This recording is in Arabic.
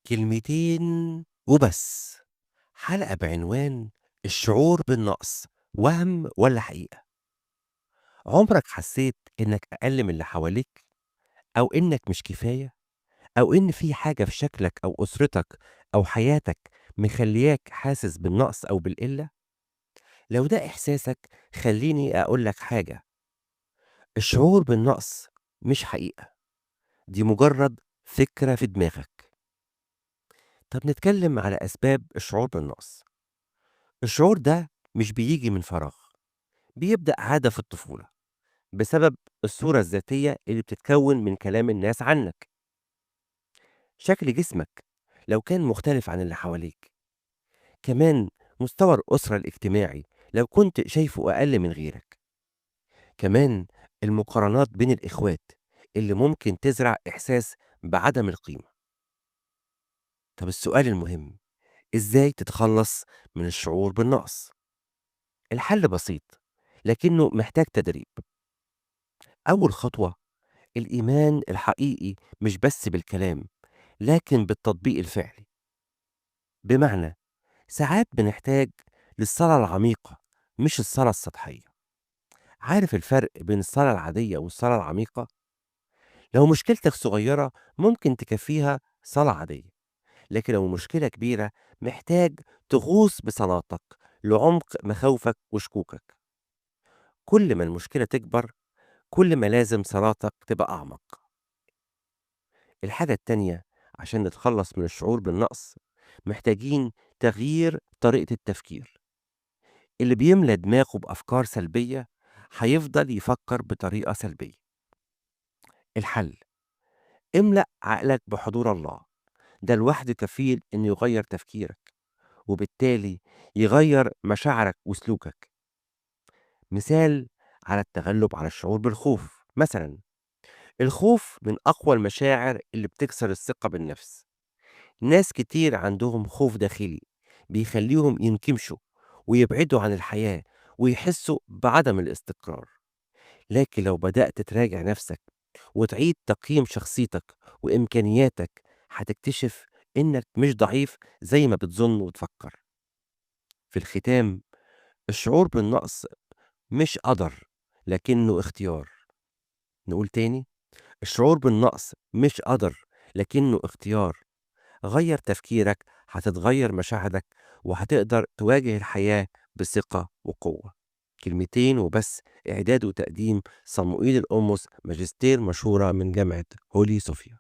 كلمتين وبس. حلقة بعنوان الشعور بالنقص، وهم ولا حقيقة؟ عمرك حسيت إنك أقل من اللي حواليك، أو إنك مش كفاية، أو إن في حاجة في شكلك أو أسرتك أو حياتك مخلياك حاسس بالنقص أو بالقلة؟ لو ده إحساسك خليني أقولك حاجة: الشعور بالنقص مش حقيقة، دي مجرد فكرة في دماغك. طب نتكلم على أسباب الشعور بالنقص. الشعور ده مش بيجي من فراغ، بيبدأ عادة في الطفولة بسبب الصورة الذاتية اللي بتتكون من كلام الناس عنك. شكل جسمك لو كان مختلف عن اللي حواليك، كمان مستوى الأسرة الاجتماعي لو كنت شايفه أقل من غيرك، كمان المقارنات بين الإخوات اللي ممكن تزرع إحساس بعدم القيمة. طب السؤال المهم: إزاي تتخلص من الشعور بالنقص؟ الحل بسيط، لكنه محتاج تدريب. أول خطوة: الإيمان الحقيقي مش بس بالكلام، لكن بالتطبيق الفعلي. بمعنى، ساعات بنحتاج للصلاة العميقة مش الصلاة السطحية. عارف الفرق بين الصلاة العادية والصلاة العميقة؟ لو مشكلتك صغيرة ممكن تكفيها صلاة عادية، لكن لو مشكلة كبيرة محتاج تغوص بصلاتك لعمق مخاوفك وشكوكك. كل ما المشكلة تكبر، كل ما لازم صلاتك تبقى أعمق. الحاجة التانية، عشان نتخلص من الشعور بالنقص محتاجين تغيير طريقة التفكير. اللي بيملى دماغه بأفكار سلبية هيفضل يفكر بطريقة سلبية. الحل: املأ عقلك بحضور الله، ده لوحده كفيل إنه يغير تفكيرك، وبالتالي يغير مشاعرك وسلوكك. مثال على التغلب على الشعور بالخوف مثلا: الخوف من أقوى المشاعر اللي بتكسر الثقة بالنفس. ناس كتير عندهم خوف داخلي بيخليهم ينكمشوا ويبعدوا عن الحياة ويحسوا بعدم الاستقرار. لكن لو بدأت تراجع نفسك وتعيد تقييم شخصيتك وإمكانياتك، هتكتشف إنك مش ضعيف زي ما بتظن وتفكر. في الختام، الشعور بالنقص مش قدر، لكنه اختيار. نقول تاني: الشعور بالنقص مش قدر، لكنه اختيار. غير تفكيرك، هتتغير مشاعرك، وهتقدر تواجه الحياة بثقة وقوة. كلمتين وبس. إعداد وتقديم صموئيل القمص، ماجستير مشهورة من جامعة هولي صوفيا.